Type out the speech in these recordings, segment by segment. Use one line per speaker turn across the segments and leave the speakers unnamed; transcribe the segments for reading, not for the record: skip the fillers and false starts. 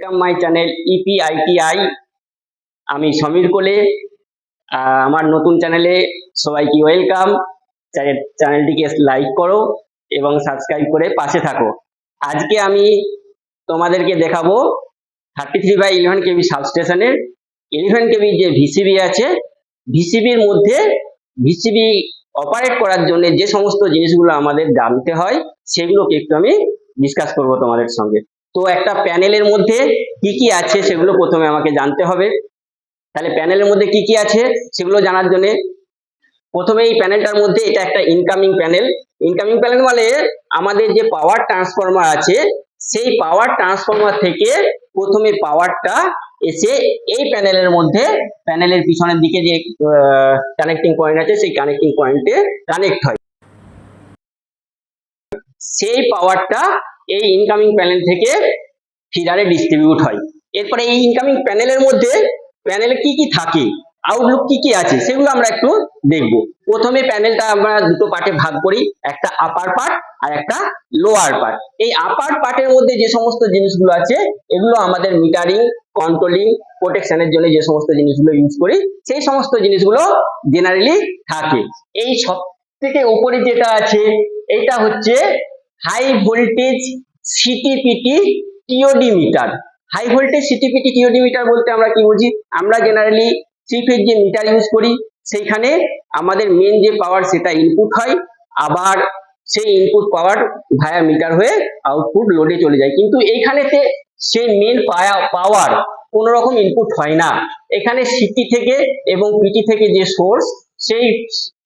Welcome my channel ইপিআইটিআই। আমি সমীর কোলে। আমার নতুন চ্যানেলে সবাইকে ওয়েলকাম। চ্যানেলটিকে লাইক করো এবং সাবস্ক্রাইব করে পাশে থাকো। আজকে আমি তোমাদেরকে দেখাবো 33/11 কেবি সাবস্টেশনের 11 কেবি যে ভিসিবি আছে, ভিসিবির মধ্যে ভিসিবি অপারেট করার জন্য যে সমস্ত জিনিসগুলো আমাদের জানতে হয় সেগুলোকে একটু আমি ডিসকাস করব তোমাদের সঙ্গে। তো একটা প্যানেলের মধ্যে কি কি আছে সেগুলো প্রথমে আমাকে জানতে হবে। তাহলে প্যানেলের মধ্যে কি কি আছে সেগুলো জানার জন্য প্রথমে এই প্যানেলটার মধ্যে এটা একটা ইনকামিং প্যানেল। ইনকামিং প্যানেল মানে আমাদের যে পাওয়ার ট্রান্সফরমার আছে সেই পাওয়ার ট্রান্সফরমার থেকে প্রথমে পাওয়ারটা এসে এই প্যানেলের মধ্যে, প্যানেলের পিছনের দিকে যে কানেক্টিং পয়েন্ট আছে সেই কানেক্টিং পয়েন্টে কানেক্ট হয়। সেই পাওয়ারটা এই ইনকামিং প্যানেল থেকে ফিডারে ডিস্ট্রিবিউট হয়। এরপরে এই ইনকামিং প্যানেলের মধ্যে প্যানেলে কি কি থাকে, আউটলুক কি কি আছে সেগুলো আমরা একটু দেখব। প্রথমে প্যানেলটা আমরা দুটো পার্টে ভাগ করি, একটা আপার পার্ট আর একটা লোয়ার পার্ট। এই আপার পার্টের মধ্যে যে সমস্ত জিনিসগুলো আছে এগুলো আমাদের মিটারিং, কন্ট্রোলিং, প্রোটেকশনের জন্য যে সমস্ত জিনিসগুলো ইউজ করি সেই সমস্ত জিনিসগুলো জেনারেলি থাকে। এই সব থেকে উপরে যেটা আছে এটা হচ্ছে high voltage CT PT TOD meter. High voltage CT PT TOD meter বলতে আমরা কি বুঝি? আমরা জেনারেলি থ্রি ফেজ যে মিটার ইউজ করি সেইখানে আমাদের মেন যে পাওয়ার সেটা ইনপুট হয়, আবার সেই ইনপুট পাওয়ার ভায়া মিটার হয়ে আউটপুট লোডে চলে যায়। কিন্তু এইখানেতে সেই মেন পাওয়ার কোন রকম ইনপুট হয় না। এখানে সিটি থেকে এবং পিটি থেকে যে সোর্স সেই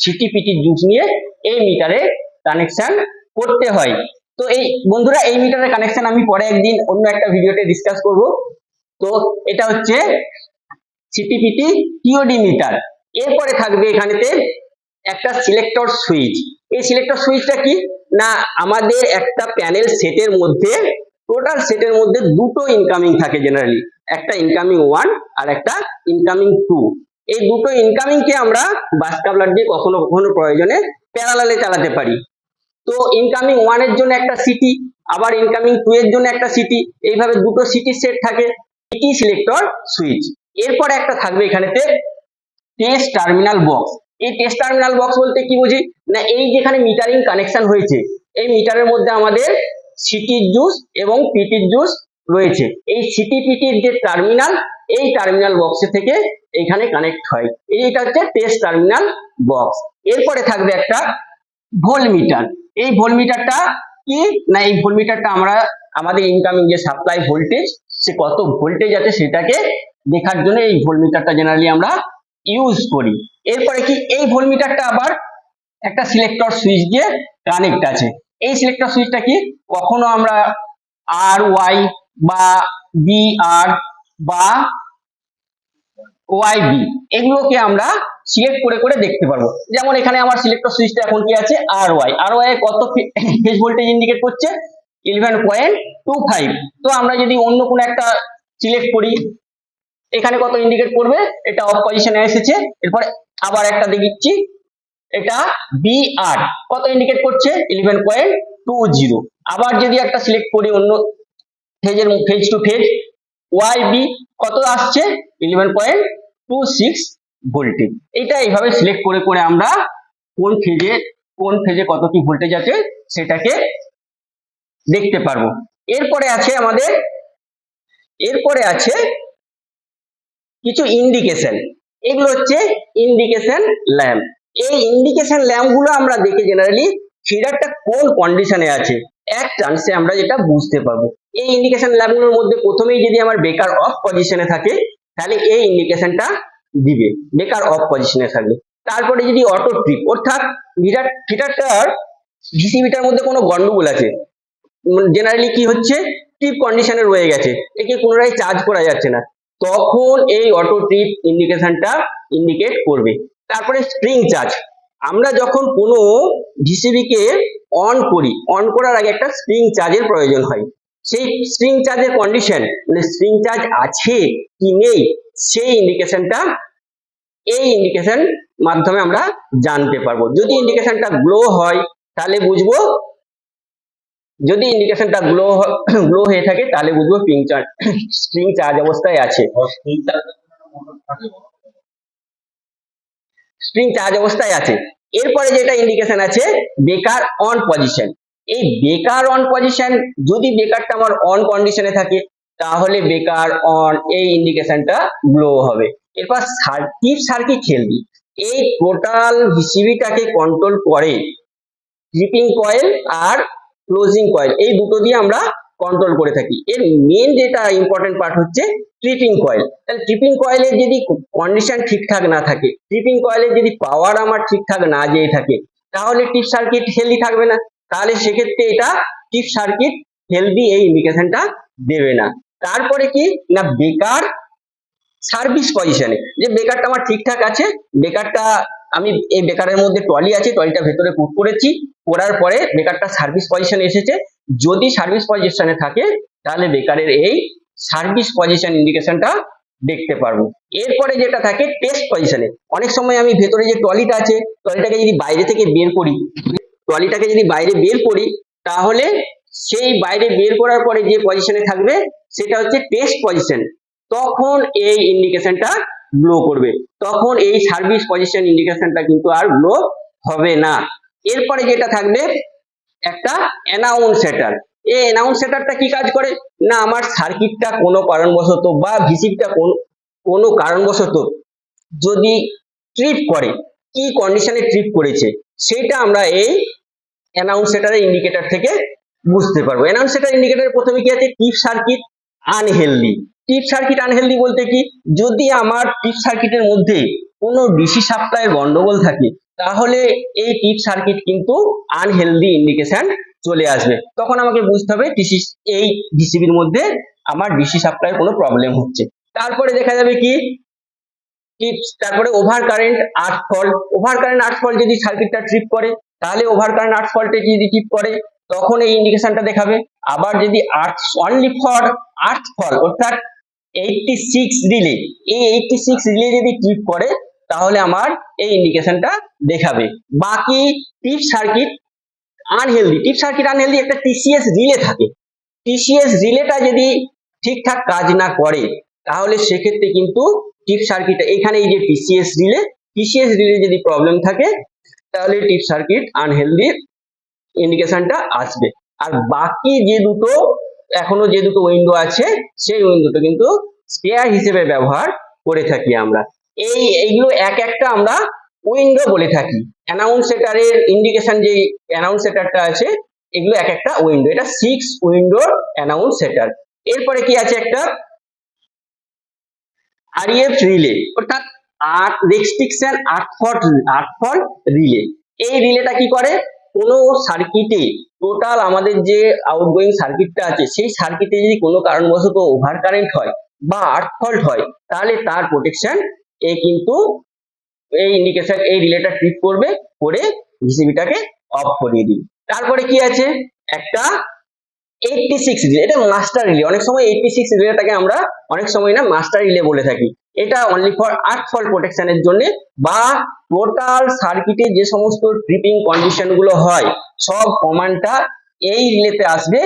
সিটি পিটির জুস নিয়ে এই মিটারে কানেকশন করতে হয়। তো এই বন্ধুরা এই মিটারের কানেকশন আমি পরে একদিন অন্য একটা ভিডিওতে ডিসকাস করব। তো এটা হচ্ছে সিটিপিটি টিওডি মিটার। এরপরে থাকবে এখানেতে একটা সিলেক্টর সুইচ। এই সিলেক্টর সুইচটা কি না, আমাদের একটা প্যানেল সেটের মধ্যে, টোটাল সেটের মধ্যে দুটো ইনকামিং থাকে জেনারেলি, একটা ইনকামিং 1 আর একটা ইনকামিং 2। এই দুটো ইনকামিং কে আমরা বাস কাপলার দিয়ে কখনো কখনো প্রয়োজনে প্যারালালে চালাতে পারি। তো ইনকামিং 1 এর জন্য একটা সিটি, আবার ইনকামিং 2 এর জন্য একটা সিটি, এইভাবে দুটো সিটি সেট থাকে। এটি সিলেক্টর সুইচ। এরপরে একটা থাকবে এখানেতে টেস্ট টার্মিনাল বক্স। এই টেস্ট টার্মিনাল বক্স বলতে কি বুঝি না, এই যেখানে মিটারিং কানেকশন হয়েছে এই মিটারের মধ্যে আমাদের সিটির জুস এবং পিটির জুস রয়েছে। এই সিটি পিটির যে টার্মিনাল, এই টার্মিনাল বক্সে থেকে এখানে কানেক্ট হয়। এইটা হচ্ছে টেস্ট টার্মিনাল বক্স। এরপরে থাকবে একটা ভোল্টমিটার। এই ভোল্টমিটারটা কি না, এই ভোল্টমিটারটা আমরা আমাদের ইনকামিং যে সাপ্লাই ভোল্টেজ সে কত ভোল্টেজ আছে সেটাকে দেখার জন্য এই ভোল্টমিটারটা জেনারেলি আমরা ইউজ করি। এরপরে কি এই ভোল্টমিটারটা আবার একটা সিলেক্টর সুইচ দিয়ে কানেক্ট আছে। এই সিলেক্টর সুইচটা কি কখনো আমরা আর ওয়াই বা বি আর বা ওয়াই বি এগুলোকে আমরা সিলেক্ট করে করে দেখতে পারবো। যেমন এখানে আমার সিলেক্টর সুইচটা এখন কি আছে আর ওয়াই, আর ওয়াই কত ফেজ ভোল্টেজ ইন্ডিকেট করছে 11.25। তো আমরা যদি অন্য কোনো একটা সিলেক্ট করি এখানে কত ইন্ডিকেট করবে, এটা অফ পজিশনে এসেছে। এরপরে আবার একটা দেখিচ্ছি, এটা বি আর কত ইন্ডিকেট করছে 11.20। আবার যদি একটা সিলেক্ট করি অন্য ফেজের, phase two phase Y B কত আসছে 11.26 ভোল্টেজ। এটা এইভাবে সিলেক্ট করে করে আমরা কোন ফেজে কত কি ভোল্টেজ আছে সেটাকে দেখতে পারবো। এরপরে আছে কিছু ইন্ডিকেশন। এগুলো হচ্ছে ইন্ডিকেশন ল্যাম্প। এই ইন্ডিকেশন ল্যাম্প গুলো আমরা দেখে জেনারেলি ফিডারটা কোন কন্ডিশনে আছে এক চান্সে আমরা যেটা বুঝতে পারবো। এই ইন্ডিকেশন ল্যাম্প গুলোর মধ্যে প্রথমেই যদি আমার বেকার অফ পজিশনে থাকে তাহলে এই ইন্ডিকেশনটা দিবে, বেকার অফ পজিশনে থাকবে। তারপরে যদি অটো ট্রিপ অর্থাৎ ফিডারটার ভিসিবিটার মধ্যে কোনো গন্ডগোল আছে, জেনারেলি কি হচ্ছে ট্রিপ কন্ডিশনে রয়ে গেছে, একে পুনরায় চার্জ করা যাচ্ছে না, তখন এই অটো ট্রিপ ইন্ডিকেশনটা ইন্ডিকেট করবে। তারপরে স্প্রিং চার্জ। আমরা যখন কোনো ভিসিবি কে অন করি, অন করার আগে একটা স্প্রিং চার্জের প্রয়োজন হয়। সেই স্প্রিং চার্জের কন্ডিশন মানে স্প্রিং চার্জ আছে কি নেই সেই ইন্ডিকেশনটা এই ইন্ডিকেশন মাধ্যমে আমরা জানতে পারবো। যদি ইন্ডিকেশনটা গ্লো হয় তাহলে বুঝবো যদি ইন্ডিকেশনটা গ্লো হয়ে থাকে তাহলে বুঝবো স্প্রিং চার্জ অবস্থায় আছে। স্প্রিং চার্জ অবস্থায় আছে। এরপরে যেটা ইন্ডিকেশন আছে বেকার অন পজিশন। এই বেকার অন পজিশন, যদি বেকারটা আমার অন কন্ডিশনে থাকে তাহলে বেকার অন এই ইন্ডিকেশনটা গ্লো হবে। এরপর সার্কিট হেলদি, এই টোটাল ভিসিবিটাকে কন্ট্রোল করে ট্রিপিং কয়েল আর ক্লোজিং কয়েল, এই দুটো দিয়ে আমরা কন্ট্রোল করে থাকি। এর মেন যেটা ইম্পর্টেন্ট পার্ট হচ্ছে ট্রিপিং কয়েল। তাহলে ট্রিপিং কয়েলের যদি কন্ডিশন ঠিকঠাক না থাকে, ট্রিপিং কয়েলের যদি পাওয়ার আমার ঠিকঠাক না যেয়ে থাকে, তাহলে টিপ সার্কিট হেলদি থাকবে না। তাহলে সেক্ষেত্রে এটা টিপ সার্কিট হেলদি এই ইন্ডিকেশনটা দেবে না। তারপরে কি না বেকার সার্ভিস পজিশনে, যে বেকারটা আমার ঠিকঠাক আছে, বেকারটা আমি এই বেকারের মধ্যে ট্রলি আছে, ট্রলিটা ভেতরে পুট করেছি, করার পরে বেকারটা সার্ভিস পজিশনে এসেছে। যদি সার্ভিস পজিশনে থাকে তাহলে বেকারের এই সার্ভিস পজিশন ইন্ডিকেশনটা দেখতে পারবো। এরপরে যেটা থাকে টেস্ট পজিশনে, অনেক সময় আমি ভেতরে যে ট্রলিটা আছে, ট্রলিটাকে যদি বাইরে থেকে বের করি, ট্রলিটাকে যদি বাইরে বের করি তাহলে সেই বাইরে বের করার পরে যে পজিশনে থাকবে সেটা হচ্ছে টেস্ট পজিশন। তখন এই ইন্ডিকেশনটা গ্লো করবে, তখন এই সার্ভিস পজিশন ইন্ডিকেশনটা কিন্তু আর গ্লো হবে না। এরপরে যেটা থাকবে একটা অ্যানাউন্স সেটার। এই অ্যানাউন্স সেটারটা কি কাজ করে না, আমার সার্কিটটা কোনো কারণবশত বা ভিসিবিটা কোনো কারণবশত যদি ট্রিপ করে, কি কন্ডিশনে ট্রিপ করেছে সেটা আমরা এই অ্যানাউন্স সেটারের ইন্ডিকেটর থেকে বুঝতে পারবো। অ্যানাউন্স সেটার ইন্ডিকেটর প্রথমে কি আছে টিপ সার্কিট আনহেলদি। টিপ সার্কিট আনহেলদি বলতে কি, যদি আমার টিপ সার্কিটের মধ্যে কোনো ডিসি সাপ্লাইয়ের গন্ডগোল থাকে তাহলে এই টিপ সার্কিট কিন্তু আনহেলদি ইন্ডিকেশন চলে আসবে। তখন আমাকে বুঝতে হবে এই ভিসিবির মধ্যে আমার ডিসি সাপ্লাইয়ের কোনো প্রবলেম হচ্ছে। তারপরে দেখা যাবে কি টিপস, তারপরে ওভার কারেন্ট আর্থ ফল্ট। ওভার কারেন্ট আর্থ ফল্ট যদি সার্কিটটা ট্রিপ করে তাহলে ওভার কারেন্ট আর্থ ফল্টে যদি ট্রিপ করে তখন এই ইন্ডিকেশনটা দেখাবে। আবার যদি আর্থ অনলি ফর আর্থ ফল অর্থাৎ 86 রিলে, এই 86 রিলে যদি ট্রিপ করে তাহলে আমার এই ইন্ডিকেশনটা দেখাবে। বাকি টিপ সার্কিট আনহেলদি একটা টিসিএস রিলে থাকে, টিসিএস রিলেটা যদি ঠিকঠাক কাজ না করে তাহলে সেক্ষেত্রে কিন্তু টিপ সার্কিট, এখানে এই যে টিসিএস রিলে যদি প্রবলেম থাকে তাহলে টিপ সার্কিট আনহেলদি ইন্ডিকেশনটা আসবে। আর বাকি যে দুটো এখনো যে দুটো উইন্ডো আছে সেই উইন্ডোটা কিন্তু স্পেয়ার হিসেবে ব্যবহার করে থাকি আমরা। এইগুলো এক একটা আমরা উইন্ডো বলে থাকি। অ্যানাউন্স সেটারের ইন্ডিকেশন যে অ্যানাউন্স সেটারটা আছে এগুলো এক একটা উইন্ডো, এটা 6 উইন্ডোর অ্যানাউন্স সেটার। এরপরে কি আছে একটা আরইএফ রিলে অর্থাৎ রেস্ট্রিকশন আর্থ ফল্ট রিলে। এই রিলেটা কি করে, কোনো সার্কিটে টোটাল আমাদের যে আউটগোয়িং সার্কিটটা আছে সেই সার্কিটে যদি কোনো কারণবশত ওভার কারেন্ট হয় বা আর্থ ফল্ট হয় তাহলে তার প্রোটেকশন কিন্তু এই ইন্ডিকেশন এই রিলেটা ট্রিপ করবে, করে ভিসিবিটাকে অফ করিয়ে দিবে। তারপরে কি আছে একটা 86 রিলে, এটা মাস্টার রিলে। অনেক সময় 86 রিলেটাকে আমরা অনেক সময় না মাস্টার রিলে বলে থাকি। এটা অনলি ফর আর্থ ফল্ট প্রোটেকশনের জন্য বা টোটাল সার্কিটে যে সমস্ত ট্রিপিং কন্ডিশন গুলো হয় সব কমান্ডটা এই রিলেতে আসবে।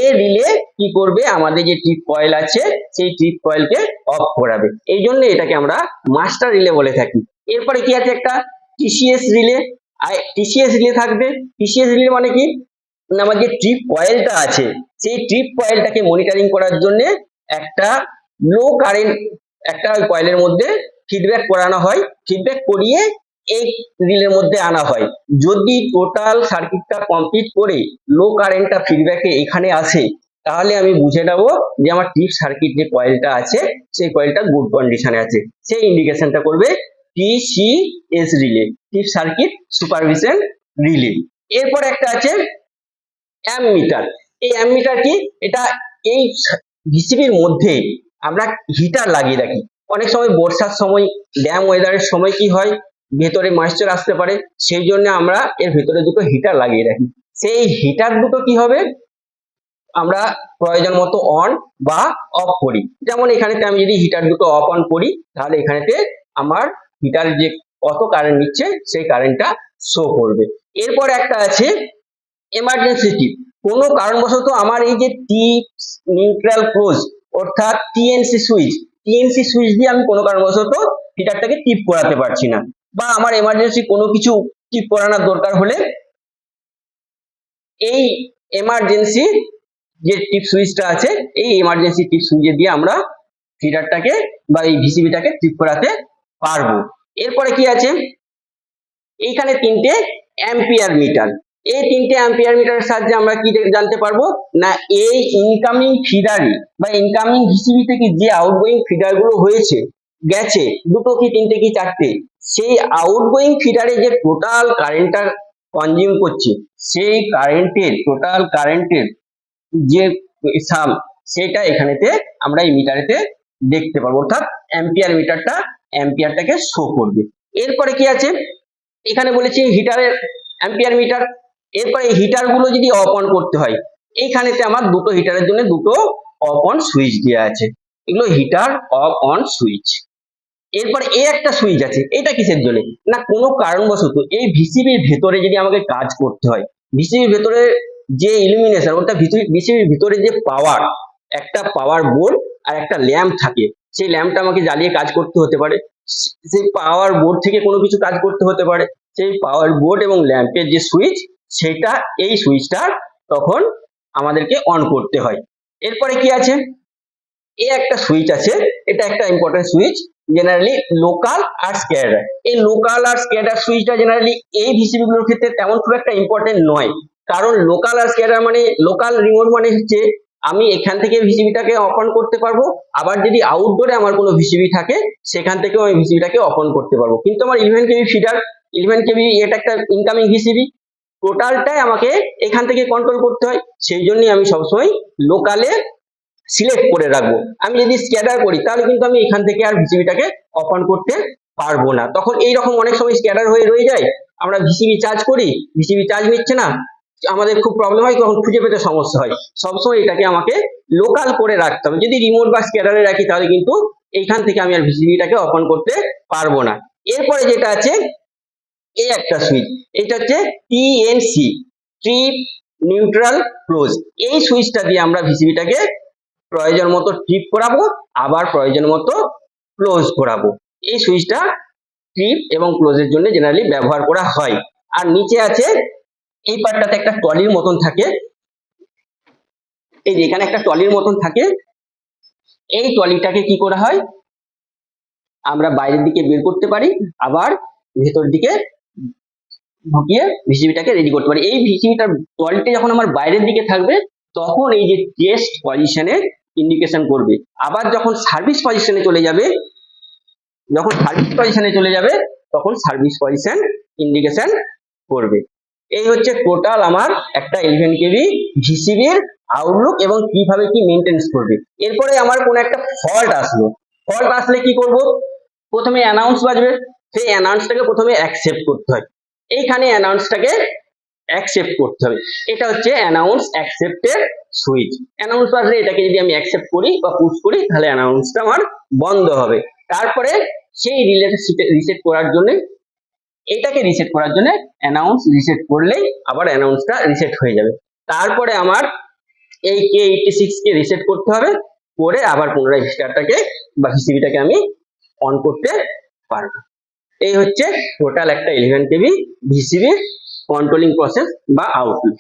এই রিলে কি করবে, আমাদের যে ট্রিপ কয়েল আছে সেই ট্রিপ কয়েলকে অফ করাবে, এই জন্য এটাকে আমরা মাস্টার রিলে বলে থাকি। এরপরে কি আছে একটা টিসিএস রিলে। টিসিএস রিলে থাকবে, টিসিএস রিলে মানে কি, আমার যে ট্রিপ কয়েলটা আছে সেই ট্রিপ কয়েলটাকে মনিটরিং করার জন্য একটা লো কারেন্ট একটা কয়েলের মধ্যে ফিডব্যাক করানো হয়, ফিডব্যাক করিয়ে এই রিলের মধ্যে আনা হয়। যদি টোটাল সার্কিটটা কমপ্লিট করে লো কারেন্টটা ফিডব্যাকে এখানে আসে তাহলে আমি বুঝে নেবো যে আমার ট্রিপ সার্কিট যে কয়েলটা আছে সেই কয়েলটা গুড কন্ডিশনে আছে, সেই ইন্ডিকেশনটা করবে TCS relay, trip circuit supervision relay. এরপর একটা আছে অ্যামমিটার। এই অ্যামমিটার কি, এটা এই ভিসিবির মধ্যে আমরা হিটার লাগিয়ে রাখি। অনেক সময় বর্ষার সময় ড্যাম ওয়েদারের সময় কি হয়, ভেতরে ময়েশ্চার আসতে পারে, সেই জন্য আমরা এর ভেতরে দুটো হিটার লাগিয়ে রাখি। সেই হিটার দুটো কি হবে, আমরা প্রয়োজন মতো অন বা অফ করি। যেমন এখানেতে আমি যদি হিটার দুটো অফ অন করি তাহলে এখানেতে আমার হিটার যে কত কারেন্ট নিচ্ছে সেই কারেন্টটা শো করবে। এরপর একটা আছে এমার্জেন্সি টিপ। কোনো কারণবশত আমার এই যে টিপ নিউট্রাল ক্লোজ অর্থাৎ টিএনসি সুইচ দিয়ে আমি কোনো কারণবশত হিটারটাকে টিপ করাতে পারছি না, বা আমার এমার্জেন্সি কোনো কিছু টিপ করানোর দরকার হলে এই এমার্জেন্সি যে টিপ সুইচটা আছে, এই এমার্জেন্সি টিপ সুইচ দিয়ে আমরা হিটারটাকে বা এই ভিসিবিটাকে টিপ করাতে পারবো। এরপরে কি আছে, এইখানে তিনটে অ্যাম্পিয়ার মিটার, এই তিনটে অ্যাম্পিয়ার মিটারের সাহায্যে আমরা কি জানতে পারবো না, এই ইনকামিং ফিডারে বা ইনকামিং ভিসিবি থেকে যে আউটগোয়িং ফিডার গুলো হয়েছে গেছে, দুটো কি তিনটে কি চারটে, সেই আউটগোয়িং ফিডারে যে টোটাল কারেন্টটা কনজিউম করছে, সেই টোটাল কারেন্টের যে সাম, সেটা এখানেতে আমরা এই মিটারেতে দেখতে পারবো, অর্থাৎ অ্যাম্পিয়ারটাকে শো করবে। এরপরে কি আছে, এখানে বলেছি হিটারের অ্যাম্পিয়ার মিটার। এরপরে এই হিটার গুলো যদি অফ অন করতে হয়, এইখানেতে আমার দুটো হিটারের জন্য দুটো অফ অন সুইচ দেওয়া আছে, এগুলো হিটার অফ অন সুইচ। এরপরে এই একটা সুইচ আছে, এটা কিসের জন্য না, কোনো কারণবশত এই ভিসিবির ভেতরে যদি আমাকে কাজ করতে হয়, ভিসিবির ভেতরে যে ইলুমিনেশন, ওটা ভিসিবির ভিতরে যে পাওয়ার, একটা পাওয়ার বোর্ড আর একটা ল্যাম্প থাকে, সেই ল্যাম্পটা আমাকে জ্বালিয়ে কাজ করতে হতে পারে, সেই পাওয়ার বোর্ড থেকে কোনো কিছু কাজ করতে হতে পারে, সেই পাওয়ার বোর্ড এবং ল্যাম্পের যে সুইচ, সেটা এই সুইচটা তখন আমাদেরকে অন করতে হয়। এরপরে কি আছে, এই একটা সুইচ আছে, এটা একটা ইম্পর্টেন্ট সুইচ, জেনারেলি লোকাল আর স্ক্যাডার। এই লোকাল আর স্ক্যাডার সুইচটা জেনারেলি এই ভিসিবি গুলোর ক্ষেত্রে তেমন খুব একটা ইম্পর্টেন্ট নয়, কারণ লোকাল আর স্ক্যাডার মানে লোকাল রিমোট মানে হচ্ছে আমি এখান থেকে ভিসিবিটাকে অফ অন করতে পারবো, আবার যদি আউটডোরে আমার কোনো ভিসিবি থাকে সেখান থেকেও আমি ভিসিবিটাকে অফ অন করতে পারবো। কিন্তু আমার 11 কেবি ফিডার, 11 কেবি এটা একটা ইনকামিং ভিসিবি, টোটালটাই আমাকে এখান থেকে কন্ট্রোল করতে হয়, সেই জন্যই আমি সবসময় লোকালে সিলেক্ট করে রাখবো। আমি যদি স্ক্যাডার করি তাহলে কিন্তু আমি এখান থেকে আর ভিসিবিটাকে অফ অন করতে পারবো না, তখন এইরকম অনেক সময় স্ক্যাডার হয়ে রয়ে যায়, আমরা ভিসিবি চার্জ করি, ভিসিবি চার্জ নিচ্ছে না, আমাদের খুব প্রবলেম হয়, তখন খুঁজে পেতে সমস্যা হয়। সবসময় এটাকে আমাকে লোকাল করে রাখতে হবে, যদি রিমোট বা স্ক্যাডারে রাখি তাহলে কিন্তু এইখান থেকে আমি আর ভিসিবিটাকে অফ অন করতে পারবো না। এরপরে যেটা আছে, এই একটা সুইচ, এটা হচ্ছে টিএনসি, ট্রিপ নিউট্রাল ক্লোজ, এই সুইচটা দিয়ে আমরা ভিসিবিটাকে প্রয়োজন মতো ট্রিপ করাবো, আবার প্রয়োজন মতো ক্লোজ করাবো। এই সুইচটা ট্রিপ এবং ক্লোজের জন্য জেনারেলি ব্যবহার করা হয়। আর নিচে আছে, এই পার্টটাতে একটা টলির মতন থাকে, এই যে এখানে একটা টলির মতন থাকে, এই টলিটাকে কি করা হয়, আমরা বাইরের দিকে বের করতে পারি, আবার ভেতর দিকে ঢুকিয়ে ভিসিবিটাকে রেডি করতে পারি। এই ভিসিবিটার টলিটা যখন আমার বাইরের দিকে থাকবে, তখন এই যে টেস্ট পজিশনে ইন্ডিকেশন করবে, আবার যখন সার্ভিস পজিশনে চলে যাবে, তখন সার্ভিস পজিশন ইন্ডিকেশন করবে। এই হচ্ছে টোটাল আমার একটা 11 কেবি ভিসিবির আউটলুক এবং কিভাবে কি মেইনটেনেন্স করবে। এরপরে আমার কোন একটা ফল্ট আসলে কি করব, প্রথমে অ্যানাউন্স বাজবে, সেই অ্যানাউন্সটাকে প্রথমে অ্যাকসেপ্ট করতে হয়, এইখানে অ্যানাউন্সটাকে অ্যাকসেপ্ট করতে হবে, এটা হচ্ছে অ্যানাউন্স অ্যাকসেপ্টের সুইচ। অ্যানাউন্স বাজলে এটাকে যদি আমি অ্যাকসেপ্ট করি বা পুশ করি, তাহলে অ্যানাউন্সটা আমার বন্ধ হবে। তারপরে সেই রিলেটা রিসেট করার জন্য, এটাকে রিসেট করার জন্য অ্যানাউন্স রিসেট করলেই আবার অ্যানাউন্সটা রিসেট হয়ে যাবে। তারপরে আমার এই K86 কে রিসেট করতে হবে, করে আবার পুনরায় স্টারটাকে বা ভিসিবিটাকে আমি অন করতে পারবো। এই হচ্ছে টোটাল একটা 11 কেবি ভিসিবি কন্ট্রোলিং প্রসেস বা আউটলুক।